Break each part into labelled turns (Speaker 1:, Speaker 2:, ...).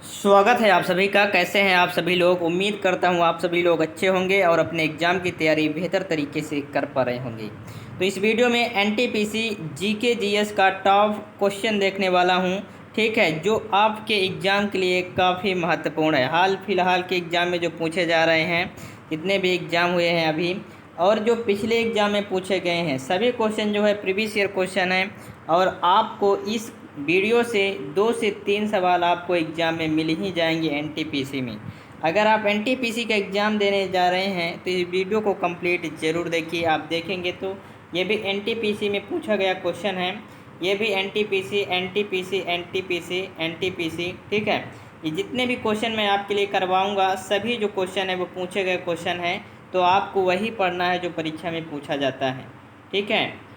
Speaker 1: स्वागत है आप सभी का। कैसे हैं आप सभी लोग। उम्मीद करता हूं आप सभी लोग अच्छे होंगे और अपने एग्ज़ाम की तैयारी बेहतर तरीके से कर पा रहे होंगे। तो इस वीडियो में एनटीपीसी जीके जीएस का टॉप क्वेश्चन देखने वाला हूं, ठीक है, जो आपके एग्ज़ाम के लिए काफ़ी महत्वपूर्ण है। हाल फिलहाल के एग्ज़ाम में जो पूछे जा रहे हैं, जितने भी एग्ज़ाम हुए हैं अभी और जो पिछले एग्ज़ाम में पूछे गए हैं, सभी क्वेश्चन जो है प्रीवियस ईयर क्वेश्चन है। और आपको इस वीडियो से 2 से 3 सवाल आपको एग्ज़ाम में मिल ही जाएंगे एनटीपीसी में। अगर आप एनटीपीसी का एग्ज़ाम देने जा रहे हैं तो इस वीडियो को कंप्लीट ज़रूर देखिए। आप देखेंगे तो ये भी एनटीपीसी में पूछा गया क्वेश्चन है। ये भी एनटीपीसी एनटीपीसी एनटीपीसी एनटीपीसी, ठीक है। ये जितने भी क्वेश्चन मैं आपके लिए करवाऊँगा, सभी जो क्वेश्चन है वो पूछे गए क्वेश्चन हैं। तो आपको वही पढ़ना है जो परीक्षा में पूछा जाता है, ठीक है।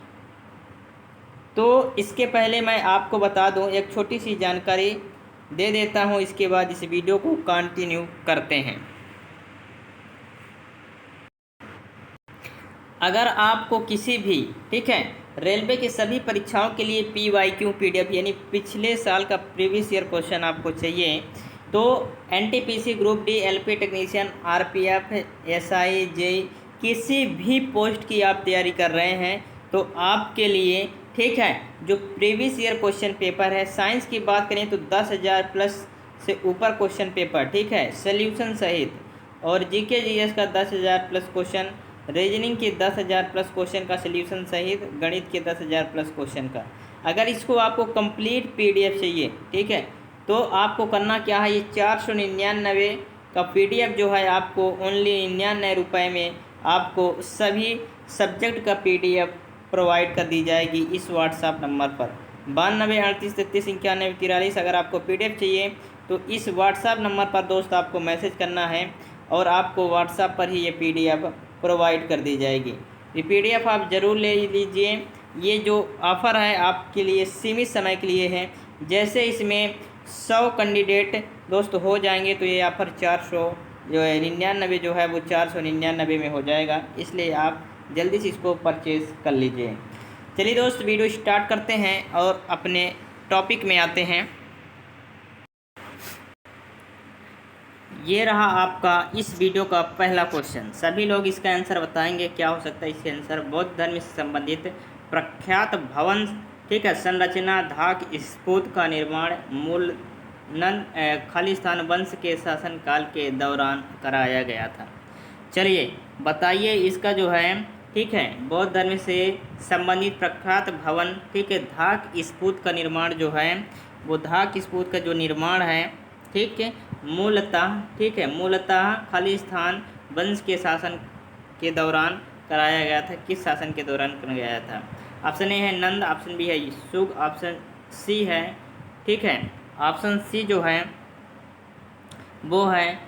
Speaker 1: तो इसके पहले मैं आपको बता दूं, एक छोटी सी जानकारी दे देता हूं, इसके बाद इस वीडियो को कंटिन्यू करते हैं। अगर आपको किसी भी, ठीक है, रेलवे की सभी परीक्षाओं के लिए PYQ PDF यानी पिछले साल का प्रीवियस ईयर क्वेश्चन आपको चाहिए, तो NTPC group D, LP technician, RPF, SI, JEE किसी भी पोस्ट की आप तैयारी कर रहे हैं तो आपके लिए, ठीक है, जो प्रीवियस ईयर क्वेश्चन पेपर है, साइंस की बात करें तो 10,000 प्लस से ऊपर क्वेश्चन पेपर, ठीक है, सोल्यूशन सहित। और जीके जीएस का 10,000 प्लस क्वेश्चन, रीजनिंग के 10,000 प्लस क्वेश्चन का सोल्यूशन सहित, गणित के 10,000 प्लस क्वेश्चन का। अगर इसको आपको कंप्लीट PDF चाहिए, ठीक है, तो आपको करना क्या है, ये 499 का PDF जो है आपको ओनली 99 रुपये में आपको सभी सब्जेक्ट का PDF प्रोवाइड कर दी जाएगी इस व्हाट्सएप नंबर पर 9238339143। अगर आपको PDF चाहिए तो इस व्हाट्सएप नंबर पर दोस्त आपको मैसेज करना है और आपको व्हाट्सएप पर ही ये PDF प्रोवाइड कर दी जाएगी। ये PDF आप ज़रूर ले लीजिए। ये जो ऑफ़र है आपके लिए सीमित समय के लिए है। जैसे इसमें 100 कैंडिडेट दोस्त हो जाएंगे तो ये ऑफ़र 400 जो है 99 जो है वो 499 में हो जाएगा, इसलिए आप जल्दी से इसको परचेज़ कर लीजिए। चलिए दोस्त, वीडियो स्टार्ट करते हैं और अपने टॉपिक में आते हैं। ये रहा आपका इस वीडियो का पहला क्वेश्चन। सभी लोग इसका आंसर बताएंगे क्या हो सकता है। इसके आंसर बौद्ध धर्म से संबंधित प्रख्यात भवन, ठीक है, संरचना धाक स्तूप का निर्माण मूल नंद खालिस्तान वंश के शासनकाल के दौरान कराया गया था। चलिए बताइए इसका जो है, ठीक है, बौद्ध धर्म से संबंधित प्रख्यात भवन, ठीक है, धाक स्तूप का निर्माण जो है वो धाक स्तूप का जो निर्माण है, ठीक है, मूलतः, ठीक है, मूलतः खालिस्तान वंश के शासन के दौरान कराया गया था। किस शासन के दौरान कराया गया था? ऑप्शन ए है नंद, ऑप्शन बी है शुग, ऑप्शन सी है, ठीक है, ऑप्शन सी जो है वो है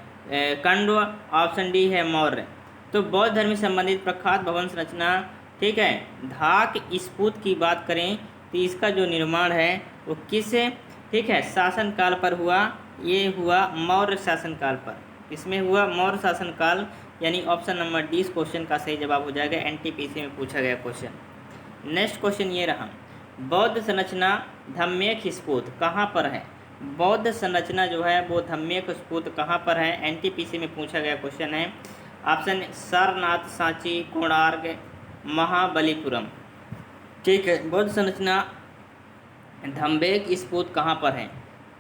Speaker 1: कण्व, ऑप्शन डी है मौर्य। तो बौद्ध धर्म से संबंधित प्रख्यात भवन संरचना, ठीक है, धाक स्तूप की बात करें तो इसका जो निर्माण है वो किस, ठीक है, शासनकाल पर हुआ? ये हुआ मौर्य शासनकाल पर। इसमें हुआ मौर्य शासनकाल, यानी ऑप्शन नंबर डी इस क्वेश्चन का सही जवाब हो जाएगा। एनटीपीसी में पूछा गया क्वेश्चन। नेक्स्ट क्वेश्चन ये रहा, बौद्ध संरचना धम्मेक स्तूप कहाँ पर है? बौद्ध संरचना जो है वो धम्मेक स्तूप कहाँ पर है? एनटीपीसी में पूछा गया क्वेश्चन है। ऑप्शन सारनाथ, सांची, कोणार्क, महाबलीपुरम, ठीक है। बौद्ध संरचना धम्मेक स्तूप कहाँ पर है?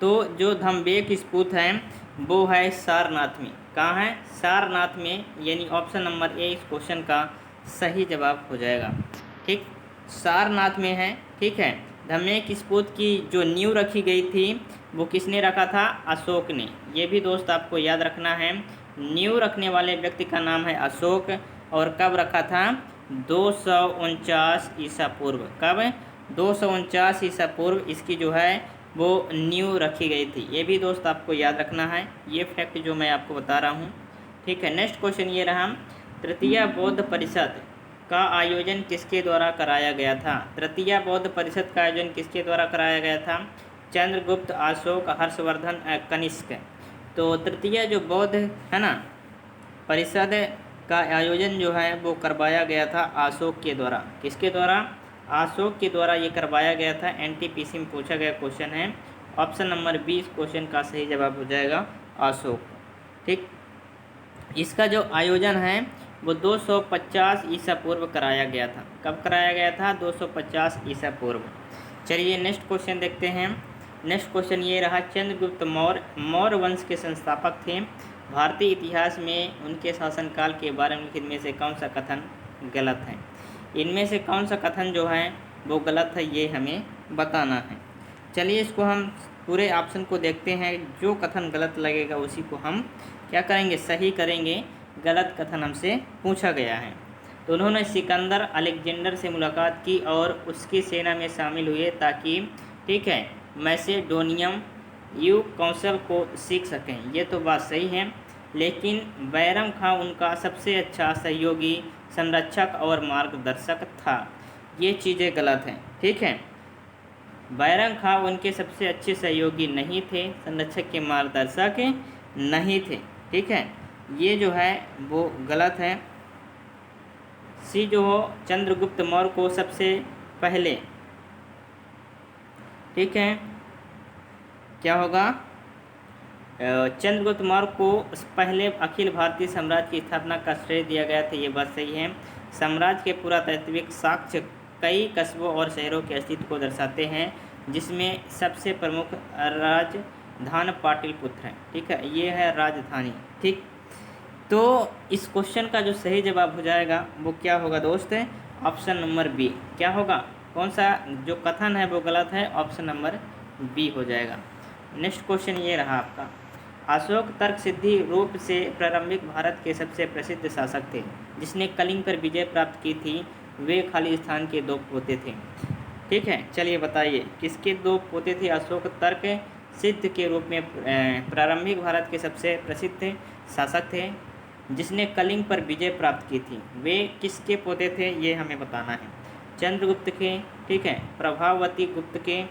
Speaker 1: तो जो धम्मेक स्तूप है वो है सारनाथ में। कहाँ है? सारनाथ में, यानी ऑप्शन नंबर ए इस क्वेश्चन का सही जवाब हो जाएगा, ठीक, सारनाथ में है, ठीक है। धम्मेक स्तूप की जो नींव रखी गई थी वो किसने रखा था? अशोक ने। ये भी दोस्त आपको याद रखना है, नींव रखने वाले व्यक्ति का नाम है अशोक। और कब रखा था? 249 ईसा पूर्व। कब? 249 ईसा पूर्व इसकी जो है वो नींव रखी गई थी। ये भी दोस्त आपको याद रखना है, ये फैक्ट जो मैं आपको बता रहा हूँ, ठीक है। नेक्स्ट क्वेश्चन ये रहा, तृतीय बौद्ध परिषद का आयोजन किसके द्वारा कराया गया था? तृतीय बौद्ध परिषद का आयोजन किसके द्वारा कराया गया था? चंद्रगुप्त, अशोक, हर्षवर्धन, कनिष्क। तो तृतीय जो बौद्ध है ना परिषद का आयोजन जो है वो करवाया गया था अशोक के द्वारा। किसके द्वारा? अशोक के द्वारा ये करवाया गया था। एनटीपीसी में पूछा गया क्वेश्चन है ऑप्शन नंबर बी इस क्वेश्चन का सही जवाब हो जाएगा अशोक। ठीक, इसका जो आयोजन है वो 250 ईसा पूर्व कराया गया था। कब कराया गया था? 250 ईसा पूर्व। चलिए नेक्स्ट क्वेश्चन देखते हैं। नेक्स्ट क्वेश्चन ये रहा, चंद्रगुप्त मौर्य मौर्य वंश के संस्थापक थे। भारतीय इतिहास में उनके शासनकाल के बारे में लिखित में से कौन सा कथन गलत है? इनमें से कौन सा कथन जो है वो गलत है, ये हमें बताना है। चलिए इसको हम पूरे ऑप्शन को देखते हैं। जो कथन गलत लगेगा उसी को हम क्या करेंगे? सही करेंगे। गलत कथन हमसे पूछा गया है। तो उन्होंने सिकंदर अलेक्जेंडर से मुलाकात की और उसकी सेना में शामिल हुए ताकि, ठीक है, मैसेडोनियम यू कौशल को सीख सकें। ये तो बात सही है, लेकिन बैरम खां उनका सबसे अच्छा सहयोगी, संरक्षक और मार्गदर्शक था। ये चीज़ें गलत हैं। ठीक है, बैरम खां उनके सबसे अच्छे सहयोगी नहीं थे, संरक्षक के मार्गदर्शक नहीं थे। ठीक है, ये जो है वो गलत है। सी जो हो, चंद्रगुप्त मौर्य को सबसे पहले, ठीक है, क्या होगा? चंद्रगुप्त मौर्य को पहले अखिल भारतीय साम्राज्य की स्थापना का श्रेय दिया गया था। ये बात सही है। साम्राज्य के पुरातात्विक साक्ष्य कई कस्बों और शहरों के अस्तित्व को दर्शाते हैं, जिसमें सबसे प्रमुख राजधानी पाटलिपुत्र है। ठीक है, ये है राजधानी। ठीक, तो इस क्वेश्चन का जो सही जवाब हो जाएगा वो क्या होगा दोस्त? Option number B. क्या होगा? कौन सा जो कथन है वो गलत है? ऑप्शन नंबर बी हो जाएगा। नेक्स्ट क्वेश्चन ये रहा आपका, अशोक तर्क सिद्धि रूप से प्रारंभिक भारत के सबसे प्रसिद्ध शासक थे। जिसने कलिंग पर विजय प्राप्त की थी, वे खालिस्तान के 2 पोते थे। ठीक है, चलिए बताइए किसके 2 पोते थे? अशोक तर्क सिद्ध के रूप में प्रारंभिक भारत के सबसे प्रसिद्ध शासक थे, जिसने कलिंग पर विजय प्राप्त की थी। वे किसके पोते थे? ये हमें बताना है। चंद्रगुप्त के, ठीक है, प्रभावती गुप्त के,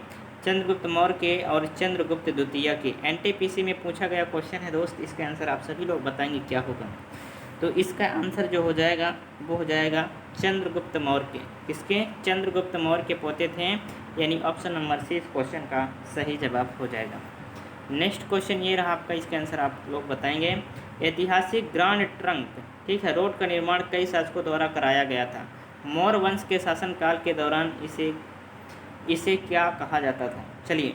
Speaker 1: चंद्रगुप्त मौर्य के और चंद्रगुप्त द्वितीय के। एनटीपीसी में पूछा गया क्वेश्चन है दोस्त। इसका आंसर आप सभी लोग बताएंगे क्या होगा। तो इसका आंसर जो हो जाएगा वो हो जाएगा चंद्रगुप्त मौर्य के। किसके? चंद्रगुप्त मौर्य के पोते थे, यानी ऑप्शन नंबर सी इस क्वेश्चन का सही जवाब हो जाएगा। नेक्स्ट क्वेश्चन ये रहा आपका। इसका आंसर आप लोग बताएंगे। ऐतिहासिक ग्रांड ट्रंक, ठीक है, रोड का निर्माण कई शासकों द्वारा कराया गया था। मौर्य वंश के शासनकाल के दौरान इसे क्या कहा जाता था? चलिए,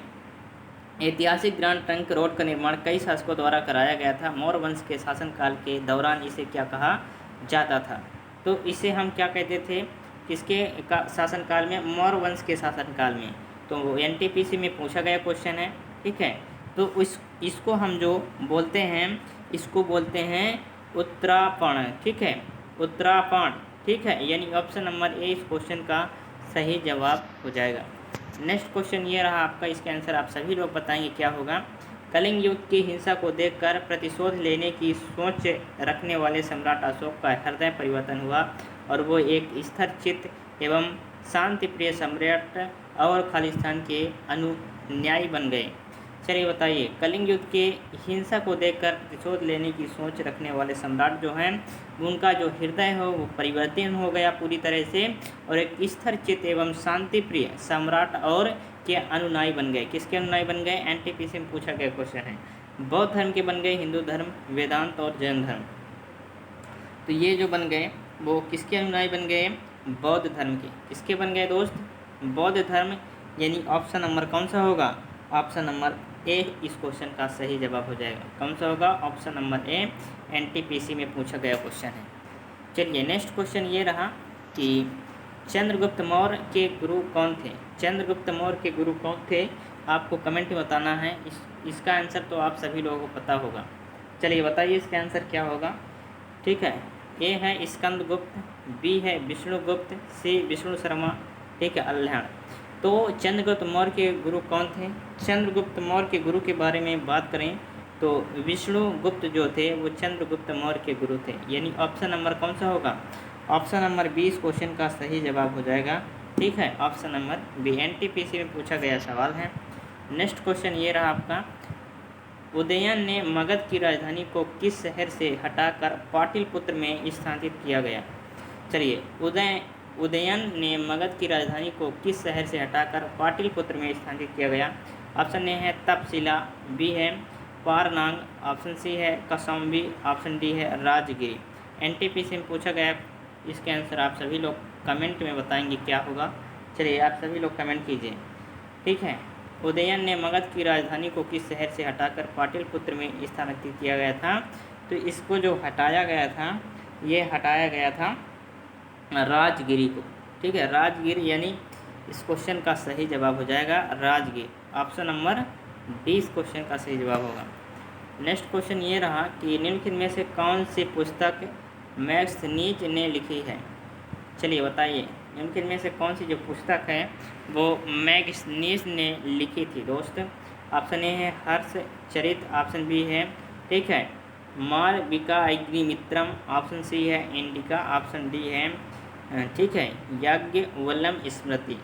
Speaker 1: ऐतिहासिक ग्रांड ट्रंक रोड का निर्माण कई शासकों द्वारा कराया गया था। मौर्य वंश के शासनकाल के दौरान इसे क्या कहा जाता था? तो इसे हम क्या कहते थे? किसके शासनकाल में? मौर्य वंश के शासनकाल में। तो एनटीपीसी में पूछा गया क्वेश्चन है। ठीक है, तो इसको हम जो बोलते हैं, इसको बोलते हैं उत्तरापण। ठीक है, उत्तरापण। ठीक है, यानी ऑप्शन नंबर ए इस क्वेश्चन का सही जवाब हो जाएगा। नेक्स्ट क्वेश्चन ये रहा आपका। इसके आंसर आप सभी लोग बताएंगे क्या होगा। कलिंग युद्ध की हिंसा को देखकर प्रतिशोध लेने की सोच रखने वाले सम्राट अशोक का हृदय परिवर्तन हुआ और वो एक स्थिर चित्त एवं शांतिप्रिय सम्राट और खालिस्तान के अनुयायी बन गए। चलिए बताइए, कलिंग युद्ध के हिंसा को देखकर प्रतिशोध लेने की सोच रखने वाले सम्राट जो हैं, उनका जो हृदय हो वो परिवर्तन हो गया पूरी तरह से और एक स्थिर चित्त एवं शांतिप्रिय सम्राट और के अनुयायी बन गए। किसके अनुयायी बन गए? एनटीपीसी में पूछा गया क्वेश्चन है। बौद्ध धर्म के बन गए, हिंदू धर्म, वेदांत और जैन धर्म। तो ये जो बन गए वो किसके अनुयायी बन गए? बौद्ध धर्म के। किसके बन गए दोस्त? बौद्ध धर्म, यानी ऑप्शन नंबर कौन सा होगा? ऑप्शन नंबर ए इस क्वेश्चन का सही जवाब हो जाएगा। कौन सा होगा? ऑप्शन नंबर ए, एनटीपीसी में पूछा गया क्वेश्चन है। चलिए नेक्स्ट क्वेश्चन ये रहा कि चंद्रगुप्त मौर्य के गुरु कौन थे? चंद्रगुप्त मौर्य के गुरु कौन थे? आपको कमेंट में बताना है। इसका आंसर तो आप सभी लोगों को पता होगा। चलिए बताइए इसका आंसर क्या होगा। ठीक है, ए है स्कंदगुप्त, बी है विष्णुगुप्त, सी विष्णु शर्मा, ठीक है, अल्हड़। तो चंद्रगुप्त मौर्य के गुरु कौन थे? चंद्रगुप्त मौर्य के गुरु के बारे में बात करें तो विष्णुगुप्त जो थे वो चंद्रगुप्त मौर्य के गुरु थे, यानी ऑप्शन नंबर कौन सा होगा? ऑप्शन नंबर बी इस क्वेश्चन का सही जवाब हो जाएगा। ठीक है, ऑप्शन नंबर बी, एनटीपीसी में पूछा गया सवाल है। नेक्स्ट क्वेश्चन ये रहा आपका। उदयन ने मगध की राजधानी को किस शहर से हटाकर पाटलिपुत्र में स्थानांतरित किया गया? चलिए, उदयन ने मगध की राजधानी को किस शहर से हटाकर पाटलिपुत्र में स्थानांतरित किया गया? ऑप्शन ए है तपशिला, बी है पारनांग, ऑप्शन सी है कौशाम्बी, ऑप्शन डी है राजगिरी। एनटीपीसी में पूछा गया, इसके आंसर आप सभी लोग कमेंट में बताएंगे क्या होगा। चलिए आप सभी लोग कमेंट कीजिए, ठीक है। उदयन ने मगध की राजधानी को किस शहर से हटाकर पाटलिपुत्र में स्थानांतरित किया गया था? तो इसको जो हटाया गया था, ये हटाया गया था राजगिरी को, ठीक है। राजगिरी यानी इस क्वेश्चन का सही जवाब हो जाएगा राजगिर। ऑप्शन नंबर डी इस क्वेश्चन का सही जवाब होगा। नेक्स्ट क्वेश्चन ये रहा कि निम्नलिखित में से कौन सी पुस्तक मैक्सनीज ने लिखी है? चलिए बताइए, निम्नलिखित में से कौन सी जो पुस्तक है वो मैक्सनीज ने लिखी थी दोस्त? ऑप्शन ए है हर्ष चरित, ऑप्शन बी है, ठीक है, मालविका अग्निमित्रम, ऑप्शन सी है इंडिका, ऑप्शन डी है, ठीक है, याज्ञवल्क्यम स्मृति।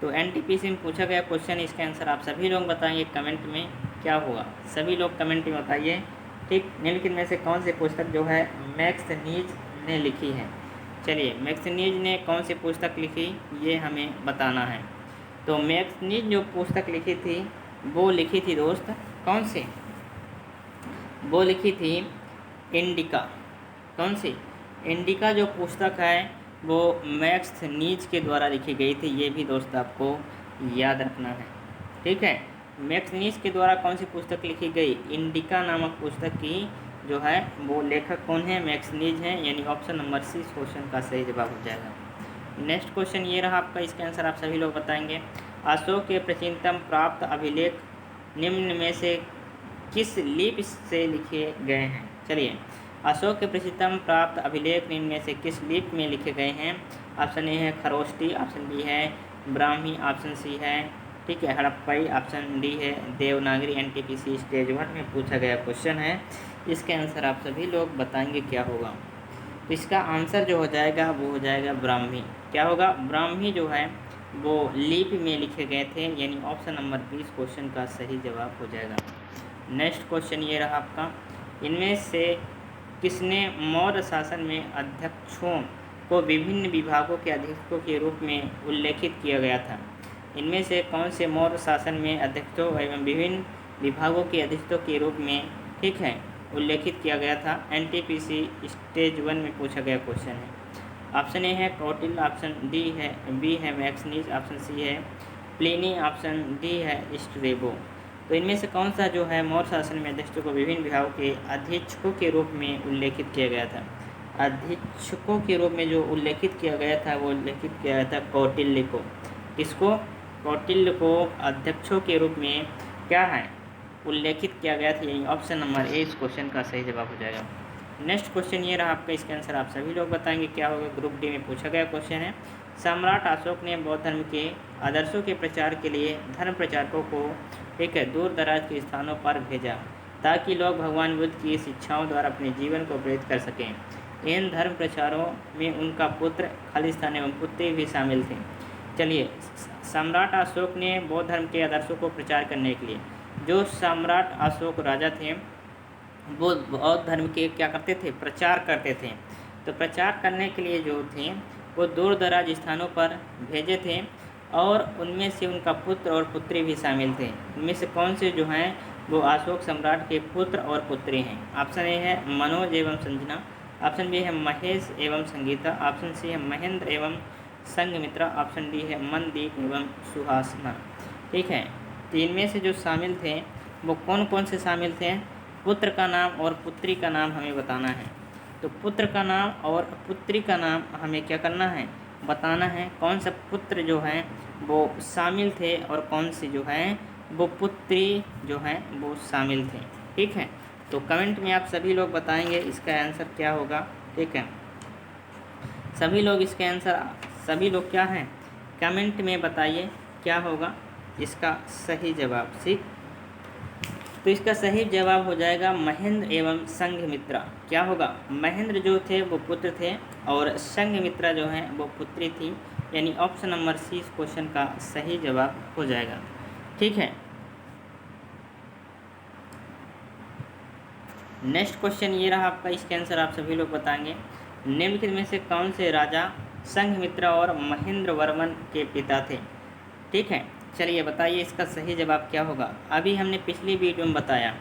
Speaker 1: तो एनटीपीसी में पूछा गया क्वेश्चन, इसका आंसर आप सभी लोग बताएंगे कमेंट में क्या होगा। सभी लोग कमेंट में बताइए, ठीक। निम्नलिखित में से कौन सी पुस्तक जो है मैक्सनीज ने लिखी है? चलिए मैक्सनीज ने कौन सी पुस्तक लिखी ये हमें बताना है। तो मैक्सनीज जो पुस्तक लिखी थी वो लिखी थी दोस्त कौन सी? वो लिखी थी इंडिका। कौन सी? इंडिका जो पुस्तक है वो मैक्सनीज के द्वारा लिखी गई थी, ये भी दोस्त आपको याद रखना है, ठीक है। मैक्सनीज के द्वारा कौन सी पुस्तक लिखी गई? इंडिका नामक पुस्तक की जो है वो लेखक कौन है? मैक्सनीज हैं, यानी ऑप्शन नंबर सी इस क्वेश्चन का सही जवाब हो जाएगा। नेक्स्ट क्वेश्चन ये रहा आपका, इसका आंसर आप सभी लोग बताएंगे। अशोक के प्राचीनतम प्राप्त अभिलेख निम्न में से किस लिपि से लिखे गए हैं? चलिए, अशोक के प्राचीनतम प्राप्त अभिलेख निम्न में से किस लिपि में लिखे गए हैं? ऑप्शन ए है खरोष्टी, ऑप्शन बी है ब्राह्मी, ऑप्शन सी है, ठीक है, हड़प्पाई, ऑप्शन डी है देवनागरी। एनटीपीसी स्टेज 1 में पूछा गया क्वेश्चन है, इसके आंसर आप सभी लोग बताएंगे क्या होगा। तो इसका आंसर जो हो जाएगा वो हो जाएगा ब्राह्मी। क्या होगा? ब्राह्मी जो है वो लिपि में लिखे गए थे, यानी ऑप्शन नंबर 20 क्वेश्चन का सही जवाब हो जाएगा। नेक्स्ट क्वेश्चन ये रहा आपका, इनमें से किसने मौर्य शासन में अध्यक्षों को विभिन्न विभागों के अधीक्षकों के रूप में उल्लेखित किया गया था? इनमें से कौन से मौर्य शासन में अध्यक्षों एवं विभिन्न विभागों के अधीक्षकों के रूप में, ठीक है, उल्लेखित किया गया था? एनटीपीसी स्टेज 1 में पूछा गया क्वेश्चन है। ऑप्शन ए है कौटिल्य, ऑप्शन डी है बी है मैक्सनीज, ऑप्शन सी है प्लिनी, ऑप्शन डी है स्ट्रेबो। तो इनमें से कौन सा जो है मौर्य शासन में अध्यक्षों को विभिन्न विभागों के अधीक्षकों के रूप में उल्लेखित किया गया था? अधीक्षकों के रूप में जो उल्लेखित किया गया था वो उल्लेखित किया गया था कौटिल्य को। किसको? कौटिल्य को अध्यक्षों के रूप में क्या है उल्लेखित किया गया था, यही ऑप्शन नंबर ए इस क्वेश्चन का सही जवाब हो जाएगा। नेक्स्ट क्वेश्चन ये रहा आपका, इसके आंसर आप सभी लोग बताएंगे क्या होगा। ग्रुप डी में पूछा गया क्वेश्चन है, सम्राट अशोक ने बौद्ध धर्म के आदर्शों के प्रचार के लिए धर्म प्रचारकों को, ठीक है, दूर दराज के स्थानों पर भेजा ताकि लोग भगवान बुद्ध की शिक्षाओं द्वारा अपने जीवन को प्रेरित कर सकें। इन धर्म प्रचारों में उनका पुत्र खालिस्तान एवं पुत्री भी शामिल थे। चलिए, सम्राट अशोक ने बौद्ध धर्म के आदर्शों को प्रचार करने के लिए, जो सम्राट अशोक राजा थे वो बौद्ध धर्म के क्या करते थे? प्रचार करते थे। तो प्रचार करने के लिए जो थे वो दूर दराज स्थानों पर भेजे थे और उनमें से उनका पुत्र और पुत्री भी शामिल थे। उनमें से कौन से जो हैं वो अशोक सम्राट के पुत्र और पुत्री हैं? ऑप्शन ए है मनोज एवं संजना, ऑप्शन बी है महेश एवं संगीता, ऑप्शन सी है महेंद्र एवं संघमित्रा, ऑप्शन डी है मनदीप एवं सुहासना, ठीक है। तो इनमें से जो शामिल थे वो कौन कौन से शामिल थे? पुत्र का नाम और पुत्री का नाम हमें बताना है। तो पुत्र का नाम और पुत्री का नाम हमें क्या करना है? बताना है। कौन सा पुत्र जो है वो शामिल थे और कौन सी जो है वो पुत्री जो है वो शामिल थे, ठीक है। तो कमेंट में आप सभी लोग बताएंगे इसका आंसर क्या होगा, ठीक है। सभी लोग इसके आंसर, सभी लोग क्या हैं कमेंट में बताइए क्या होगा इसका सही जवाब, ठीक। तो इसका सही जवाब हो जाएगा महेंद्र एवं संघमित्रा। क्या होगा? महेंद्र जो थे वो पुत्र थे और संघमित्रा जो है वो पुत्री थी, यानी ऑप्शन नंबर सी इस क्वेश्चन का सही जवाब हो जाएगा, ठीक है। नेक्स्ट क्वेश्चन ये रहा आपका, इसके आंसर आप सभी लोग बताएंगे। निम्नलिखित में से कौन से राजा संघमित्रा और महेंद्र वर्मन के पिता थे? ठीक है, चलिए बताइए इसका सही जवाब क्या होगा। अभी हमने पिछली वीडियो में बताया,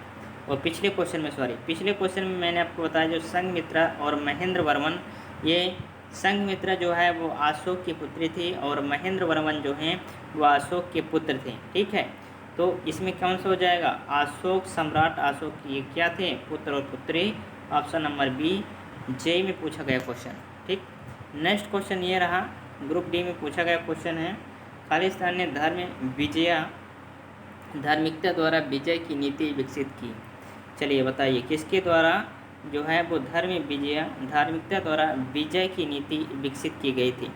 Speaker 1: और पिछले क्वेश्चन में मैंने आपको बताया जो संघमित्रा और महेंद्र वर्मन, ये संघमित्रा जो है वो अशोक की पुत्री थी और महेंद्र वर्मन जो हैं वो अशोक के पुत्र थे। ठीक है, तो इसमें कौन सा हो जाएगा, अशोक सम्राट अशोक की क्या थे, पुत्र और पुत्री। ऑप्शन नंबर बी जे में पूछा गया क्वेश्चन। ठीक, नेक्स्ट क्वेश्चन ये रहा, ग्रुप डी में पूछा गया क्वेश्चन है, खालिस्तान ने धार्मिकता द्वारा विजय की नीति विकसित की। चलिए बताइए किसके द्वारा जो है वो धार्मिकता द्वारा विजय की नीति विकसित की गई थी,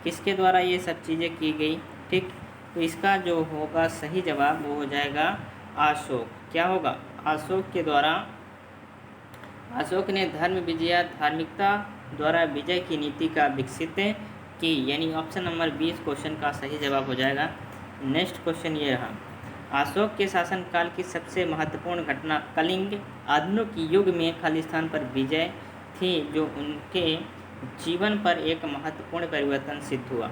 Speaker 1: किसके द्वारा ये सब चीज़ें की गई। ठीक, तो इसका जो होगा सही जवाब वो हो जाएगा अशोक। क्या होगा, अशोक के द्वारा, अशोक ने धार्मिकता द्वारा विजय की नीति का विकसित की, यानी ऑप्शन नंबर 20 क्वेश्चन का सही जवाब हो जाएगा। नेक्स्ट क्वेश्चन ये रहा, अशोक के शासनकाल की सबसे महत्वपूर्ण घटना कलिंग आधुनिक युग में खालिस्तान पर विजय थी, जो उनके जीवन पर एक महत्वपूर्ण परिवर्तन सिद्ध हुआ।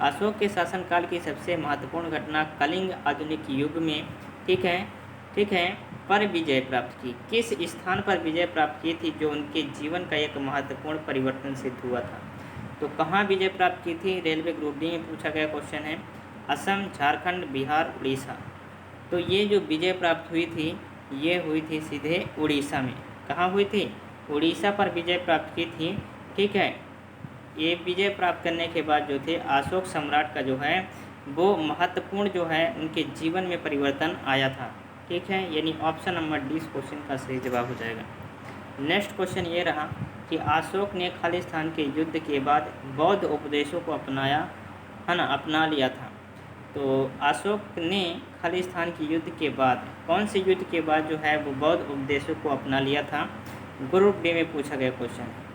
Speaker 1: अशोक के शासनकाल की सबसे महत्वपूर्ण घटना कलिंग आधुनिक युग में, ठीक है, पर विजय प्राप्त की। किस स्थान पर विजय प्राप्त की थी जो उनके जीवन का एक महत्वपूर्ण परिवर्तन सिद्ध हुआ था। तो कहाँ विजय प्राप्त की थी, रेलवे ग्रुप डी में पूछा गया क्वेश्चन है, असम, झारखंड, बिहार, उड़ीसा। तो ये जो विजय प्राप्त हुई थी ये हुई थी सीधे उड़ीसा में। कहाँ हुई थी, उड़ीसा पर विजय प्राप्त की थी। ठीक है, ये विजय प्राप्त करने के बाद जो थे अशोक सम्राट का जो है वो महत्वपूर्ण जो है उनके जीवन में परिवर्तन आया था। ठीक है, यानी ऑप्शन नंबर डी इस क्वेश्चन का सही जवाब हो जाएगा। नेक्स्ट क्वेश्चन ये रहा कि अशोक ने खालिस्तान के युद्ध के बाद बौद्ध उपदेशों को अपना लिया था। तो अशोक ने खालिस्तान के युद्ध के बाद, कौन से युद्ध के बाद जो है वो बौद्ध उपदेशों को अपना लिया था, ग्रुप डी में पूछा गया क्वेश्चन है।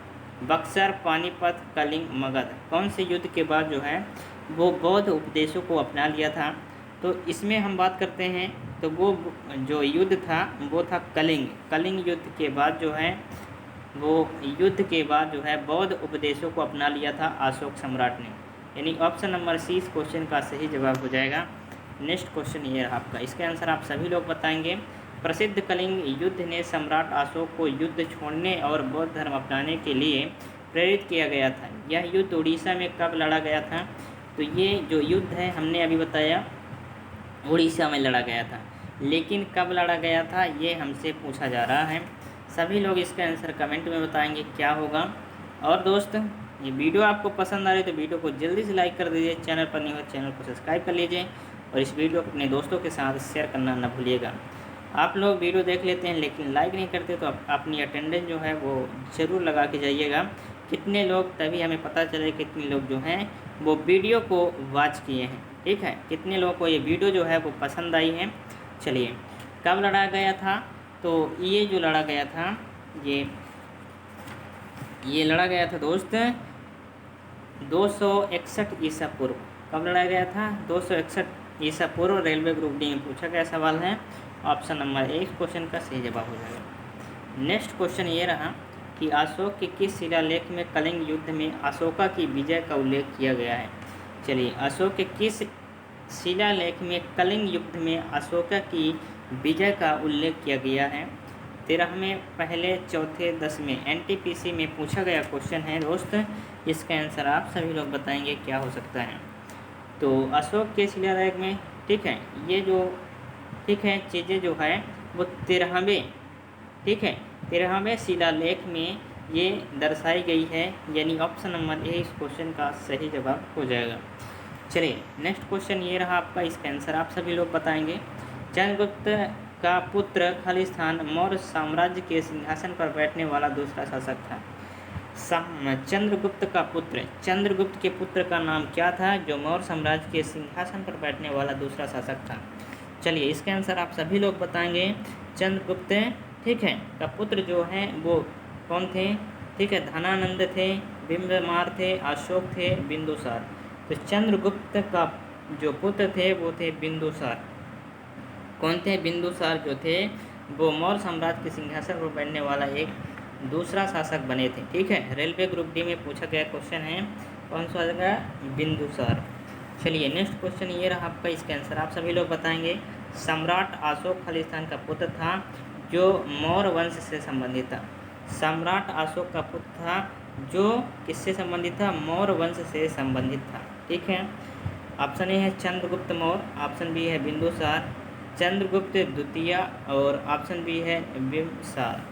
Speaker 1: बक्सर, पानीपत, कलिंग, मगध, कौन से युद्ध के बाद जो है वो बौद्ध उपदेशों को अपना लिया था। तो इसमें हम बात करते हैं तो वो जो युद्ध था वो था कलिंग युद्ध के बाद जो है वो युद्ध के बाद जो है बौद्ध उपदेशों को अपना लिया था अशोक सम्राट ने, यानी ऑप्शन नंबर सी इस क्वेश्चन का सही जवाब हो जाएगा। नेक्स्ट क्वेश्चन ये रहा आपका, इसके आंसर आप सभी लोग बताएंगे। प्रसिद्ध कलिंग युद्ध ने सम्राट अशोक को युद्ध छोड़ने और बौद्ध धर्म अपनाने के लिए प्रेरित किया गया था। यह युद्ध उड़ीसा में कब लड़ा गया था। तो ये जो युद्ध है हमने अभी बताया उड़ीसा में लड़ा गया था, लेकिन कब लड़ा गया था ये हमसे पूछा जा रहा है। सभी लोग इसका आंसर कमेंट में बताएंगे क्या होगा। और दोस्त ये वीडियो आपको पसंद आ रही है तो वीडियो को जल्दी से लाइक कर दीजिए, चैनल पर नहीं हो चैनल को सब्सक्राइब कर लीजिए और इस वीडियो को अपने दोस्तों के साथ शेयर करना न भूलिएगा। आप लोग वीडियो देख लेते हैं लेकिन लाइक नहीं करते, तो अपनी अटेंडेंस जो है वो ज़रूर लगा के जाइएगा, कितने लोग, तभी हमें पता चले कितने लोग जो हैं वो वीडियो को वॉच किए हैं। ठीक है, कितने लोगों को ये वीडियो जो है वो पसंद आई है। चलिए, कब लड़ा गया था, तो ये जो लड़ा गया था ये लड़ा गया था दोस्त 261 ईसा पूर्व। कब लड़ा गया था, 261 ईसा पूर्व। रेलवे ग्रुप डी में पूछा गया सवाल है, ऑप्शन नंबर 1 क्वेश्चन का सही जवाब हो जाएगा। नेक्स्ट क्वेश्चन ये रहा कि अशोक के किस शिलालेख में कलिंग युद्ध में अशोका की विजय का उल्लेख किया गया है। चलिए, अशोक के किस शिलालेख में कलिंग युद्ध में अशोका की विजय का उल्लेख किया गया है। 13वें, पहले, चौथे, 10वें एनटीपीसी में पूछा गया क्वेश्चन है दोस्त। इसका आंसर आप सभी लोग बताएंगे क्या हो सकता है। तो अशोक के शिलालेख में, ठीक है, ये जो चीज़ें जो है वो 13वें शिलालेख में ये दर्शाई गई है, यानी ऑप्शन नंबर ए इस क्वेश्चन का सही जवाब हो जाएगा। चलिए, नेक्स्ट क्वेश्चन ये रहा आपका, इसका आंसर आप सभी लोग बताएंगे। चंद्रगुप्त का पुत्र खालिस्तान मौर्य साम्राज्य के सिंहासन पर बैठने वाला दूसरा शासक था। चंद्रगुप्त के पुत्र का नाम क्या था जो मौर्य साम्राज्य के सिंहासन पर बैठने वाला दूसरा शासक था। चलिए, इसके आंसर आप सभी लोग बताएंगे। चंद्रगुप्त, ठीक है, का पुत्र जो है वो कौन थे। ठीक है, धनानंद थे, बिंबमार थे, अशोक थे, बिंदुसार। तो चंद्रगुप्त का जो पुत्र थे वो थे बिंदुसार। कौन थे, बिंदुसार जो थे वो मौर्य साम्राज्य के सिंहासन पर बैठने वाला एक दूसरा शासक बने थे। ठीक है, रेलवे ग्रुप डी में पूछा गया क्वेश्चन है, कौन सा आ जाएगा, बिंदुसार। चलिए नेक्स्ट क्वेश्चन ये रहा आपका, इसका आंसर आप सभी लोग बताएंगे। सम्राट अशोक खालिस्तान का पुत्र था जो मौर्य वंश से संबंधित था। सम्राट अशोक का पुत्र था जो किससे संबंधित था? मौर्य वंश से संबंधित था। ठीक है, ऑप्शन ए है चंद्रगुप्त मौर्य, ऑप्शन बी है बिंदुसार, चंद्रगुप्त द्वितीय और ऑप्शन बी है बिंबिसार।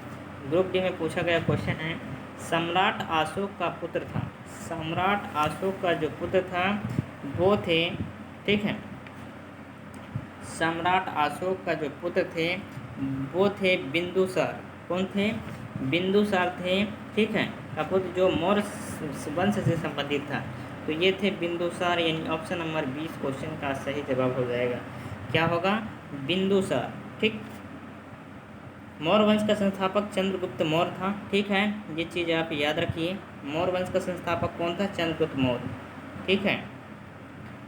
Speaker 1: ग्रुप डी में पूछा गया क्वेश्चन है, सम्राट अशोक का पुत्र था, सम्राट अशोक का जो पुत्र था वो थे, ठीक है, सम्राट अशोक का जो पुत्र थे वो थे बिंदुसार। कौन थे? बिंदुसार थे। ठीक है, का पुत्र जो मौर्य वंश से संबंधित था, तो ये थे बिंदुसार, यानी ऑप्शन नंबर 20 क्वेश्चन का सही जवाब हो जाएगा। क्या होगा? बिंदुसार। ठीक, मौर्य वंश का संस्थापक चंद्रगुप्त मौर्य था। ठीक है, ये चीज़ आप याद रखिए, मौर्य वंश का संस्थापक कौन था? चंद्रगुप्त मौर्य। ठीक है,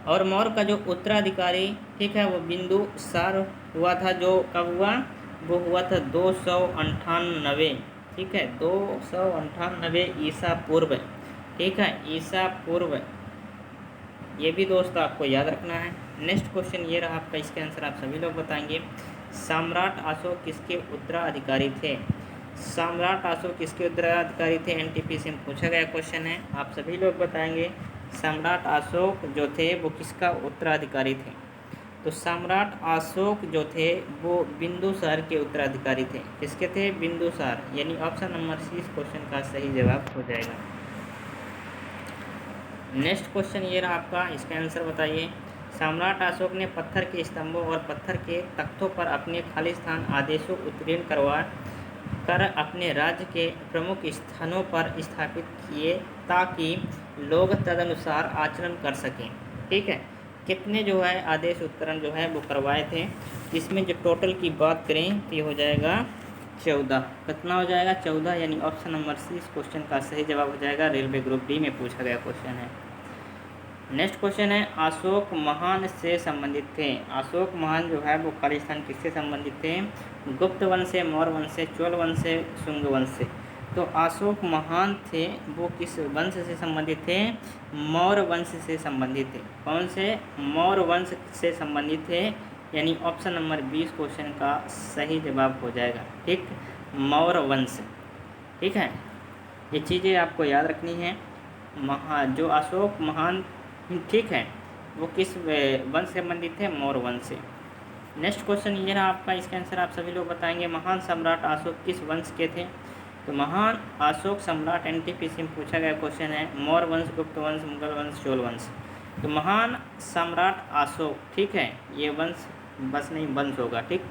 Speaker 1: और मौर्य का जो उत्तराधिकारी, ठीक है, वो बिंदुसार हुआ था। जो कब हुआ? वो हुआ था 298। ठीक है, 298 ईसा पूर्व। ठीक है, ईसा पूर्व। ये भी दोस्त आपको याद रखना है। नेक्स्ट क्वेश्चन ये रहा आपका, इसके आंसर आप सभी लोग बताएंगे। सम्राट अशोक किसके उत्तराधिकारी थे? सम्राट अशोक किसके उत्तराधिकारी थे? एनटीपीसी में पूछा गया क्वेश्चन है, आप सभी लोग बताएंगे। सम्राट अशोक जो थे वो किसका उत्तराधिकारी थे? तो सम्राट अशोक जो थे वो बिंदुसार के उत्तराधिकारी थे। किसके थे? बिंदुसार, यानी ऑप्शन नंबर सी इस क्वेश्चन का सही जवाब हो जाएगा। नेक्स्ट क्वेश्चन ये रहा आपका, इसका आंसर बताइए। सम्राट अशोक ने पत्थर के स्तंभों और पत्थर के तख्तों पर अपने खालिस्तान आदेशों उत्कीर्ण करवा कर अपने राज्य के प्रमुख स्थानों पर स्थापित किए ताकि लोग तदनुसार आचरण कर सकें। ठीक है, कितने जो है आदेश उत्कीर्ण जो है वो करवाए थे? इसमें जो टोटल की बात करें तो ये हो जाएगा 14। कितना हो जाएगा? 14, यानी ऑप्शन नंबर सी इस क्वेश्चन का सही जवाब हो जाएगा। रेलवे ग्रुप डी में पूछा गया क्वेश्चन है। नेक्स्ट क्वेश्चन है, अशोक महान से संबंधित थे। अशोक महान जो है वो खालिस्तान किससे संबंधित थे? गुप्त वंश से, मौर्य वंश से, चोल वंश से, शुंग वंश से। तो अशोक महान थे वो किस वंश से संबंधित थे? मौर्य वंश से संबंधित थे। कौन से? मौर्य वंश से संबंधित थे, यानी ऑप्शन नंबर 20 क्वेश्चन का सही जवाब हो जाएगा। ठीक, मौर्य वंश। ठीक है, ये चीज़ें आपको याद रखनी है। जो अशोक महान, ठीक है, वो किस वंश से संबंधित थे? मौर्य वंश से। नेक्स्ट क्वेश्चन ये रहा आपका, इसका आंसर आप सभी लोग बताएंगे। महान सम्राट अशोक किस वंश के थे? तो महान अशोक सम्राट एनटीपीसी में पूछा गया क्वेश्चन है, मौर्य वंश, गुप्त वंश, मुगल वंश, चोल वंश। तो महान सम्राट अशोक, ठीक है, ये वंश बस नहीं वंश होगा। ठीक,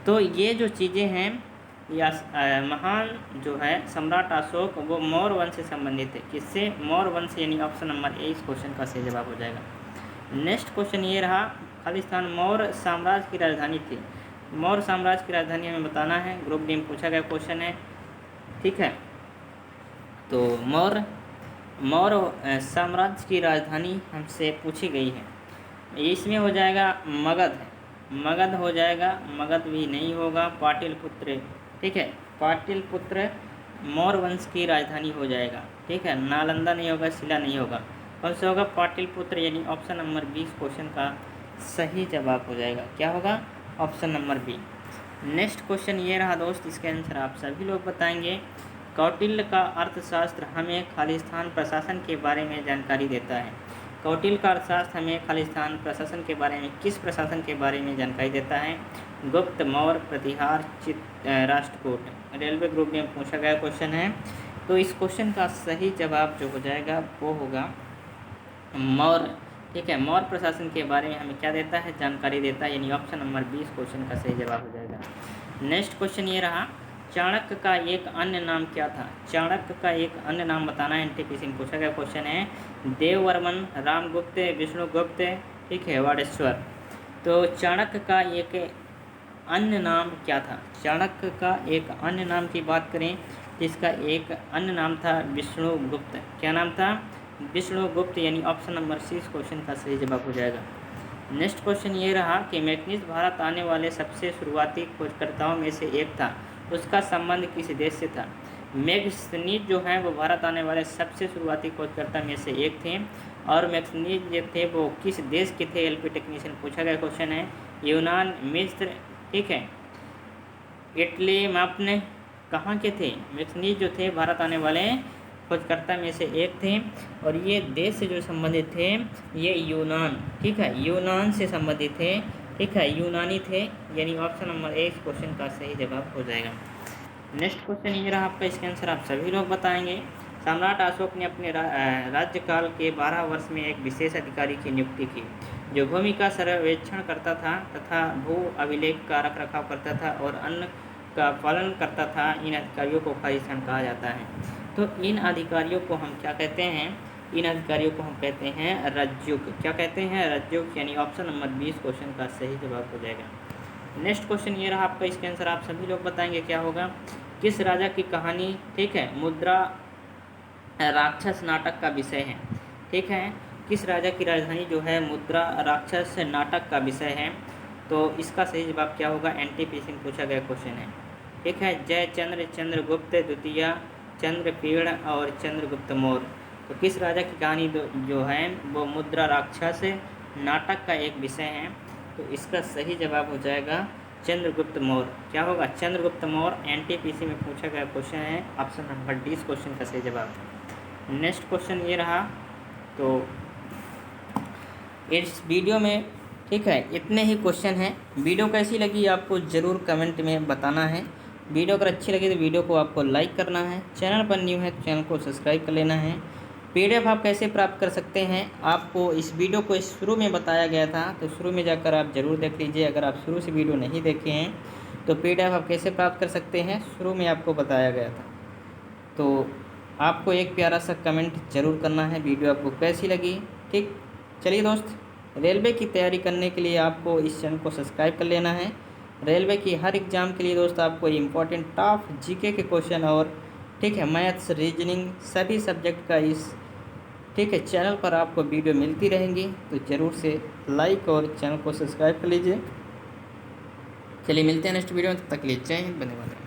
Speaker 1: तो ये जो चीज़ें हैं या महान जो है सम्राट अशोक वो मौर्य वंश से संबंधित है। किससे? मौर्य वंश, यानी ऑप्शन नंबर ए इस क्वेश्चन का सही जवाब हो जाएगा। नेक्स्ट क्वेश्चन ये रहा, खालिस्तान मौर्य साम्राज्य की राजधानी थी। मौर्य साम्राज्य की राजधानी हमें बताना है, ग्रुप डी में पूछा गया क्वेश्चन है। ठीक है, तो मौर्य साम्राज्य की राजधानी हमसे पूछी गई है, इसमें हो जाएगा मगध। मगध हो जाएगा, मगध भी नहीं होगा, पाटलिपुत्र। ठीक है, पाटलिपुत्र मौर्य वंश की राजधानी हो जाएगा। ठीक है, नालंदा नहीं होगा, शिला नहीं होगा, कौन सा होगा? पाटलिपुत्र, यानी ऑप्शन नंबर 20 क्वेश्चन का सही जवाब हो जाएगा। क्या होगा? Option number B. Next question ये रहा दोस्त, इसके आंसर आप सभी लोग बताएंगे। कौटिल्य का अर्थशास्त्र हमें खालिस्तान प्रशासन के बारे में जानकारी देता है। कौटिल्य का अर्थशास्त्र हमें खालिस्तान प्रशासन के बारे में, किस प्रशासन के बारे में जानकारी देता है? गुप्त, मौर्य, प्रतिहार, राष्ट्रकूट। रेलवे ग्रुप में पूछा गया क्वेश्चन है, तो इस क्वेश्चन का सही जवाब जो हो जाएगा वो होगा मौर्य। ठीक है, मौर्य प्रशासन के बारे में हमें क्या देता है? जानकारी देता है, यानी ऑप्शन नंबर 20 क्वेश्चन का सही जवाब हो जाएगा। नेक्स्ट क्वेश्चन ये रहा, चाणक्य का एक अन्य नाम क्या था? चाणक्य का एक अन्य नाम बताना है, एनटीपीसी में पूछा गया क्वेश्चन है। देववर्मन, रामगुप्त, विष्णुगुप्त, ठीक है, वाडेश्वर। तो चाणक्य का एक अन्य नाम क्या था? चाणक्य का एक अन्य नाम की बात करें, जिसका एक अन्य नाम था विष्णुगुप्त। क्या नाम था? विष्णुगुप्त, यानी ऑप्शन नंबर सी इस क्वेश्चन का सही जवाब हो जाएगा। नेक्स्ट क्वेश्चन ये रहा कि मैग्नीज भारत आने वाले सबसे शुरुआती खोजकर्ताओं में से एक था, उसका संबंध किस देश से था? मैग्नीज जो हैं वो भारत आने वाले सबसे शुरुआती खोजकर्ता में से एक थे। और मैग्नीज जो थे वो किस देश के थे, एलपी टेक्नीशियन पूछा गया क्वेश्चन है। यूनान, मिस्र, ठीक है, इटली में अपने कहाँ के थे? मैग्नीज जो थे भारत आने वाले खोजकर्ता में से एक थे। और ये देश से जो संबंधित थे ये यूनान, ठीक है, यूनान से संबंधित थे, ठीक है, यूनानी थे, यानी ऑप्शन नंबर ए इस क्वेश्चन का सही जवाब हो जाएगा। नेक्स्ट क्वेश्चन ये रहा आपका, इसके आंसर आप सभी लोग बताएंगे। सम्राट अशोक ने अपने राज्यकाल के 12 वर्ष में एक विशेष अधिकारी की नियुक्ति की जो भूमि का सर्वेक्षण करता था तथा भू अभिलेख का रख रखाव करता था और अन्य का पालन करता था। इन अधिकारियों को खालिस्तान कहा जाता है। तो इन अधिकारियों को हम क्या कहते हैं? इन अधिकारियों को हम कहते हैं रज्जुक। क्या कहते हैं? रज्जुक, यानी ऑप्शन नंबर 20 क्वेश्चन का सही जवाब हो जाएगा। नेक्स्ट क्वेश्चन ये रहा आपका, इसके आंसर आप सभी लोग बताएंगे क्या होगा। किस राजा की कहानी, ठीक है, मुद्रा राक्षस नाटक का विषय है? ठीक है, किस राजा की राजधानी जो है मुद्रा राक्षस नाटक का विषय है? तो इसका सही जवाब क्या होगा? एनटीपीसी में पूछा गया क्वेश्चन है। ठीक है, जयचंद्र, चंद्रगुप्त द्वितीय, चंद्रपीड़ और चंद्रगुप्त मौर्य। तो किस राजा की कहानी जो है वो मुद्रा राक्षस नाटक का एक विषय है? तो इसका सही जवाब हो जाएगा चंद्रगुप्त मौर्य। क्या होगा? चंद्रगुप्त मौर्य। एनटीपीसी में पूछा गया क्वेश्चन है, ऑप्शन नंबर 20 क्वेश्चन का सही जवाब। नेक्स्ट क्वेश्चन ये रहा। तो इस वीडियो में, ठीक है, इतने ही क्वेश्चन हैं। वीडियो कैसी लगी आपको ज़रूर कमेंट में बताना है। वीडियो अगर अच्छी लगी तो वीडियो को आपको लाइक करना है। चैनल पर न्यू है तो चैनल को सब्सक्राइब कर लेना है। पीडीएफ आप कैसे प्राप्त कर सकते हैं, आपको इस वीडियो को शुरू में बताया गया था, तो शुरू में जाकर आप ज़रूर देख लीजिए। अगर आप शुरू से वीडियो नहीं देखे हैं तो पीडीएफ आप कैसे प्राप्त कर सकते हैं शुरू में आपको बताया गया था। तो आपको एक प्यारा सा कमेंट ज़रूर करना है, वीडियो आपको कैसी लगी। ठीक, चलिए दोस्त, रेलवे की तैयारी करने के लिए आपको इस चैनल को सब्सक्राइब कर लेना है। रेलवे की हर एग्ज़ाम के लिए दोस्त आपको इम्पोर्टेंट टॉप जीके के क्वेश्चन और, ठीक है, मैथ्स, रीजनिंग, सभी सब्जेक्ट का इस, ठीक है, चैनल पर आपको वीडियो मिलती रहेंगी। तो ज़रूर से लाइक और चैनल को सब्सक्राइब कर लीजिए। चलिए मिलते हैं नेक्स्ट वीडियो में, तब तक के लिए जय हिंद, वंदे मातरम।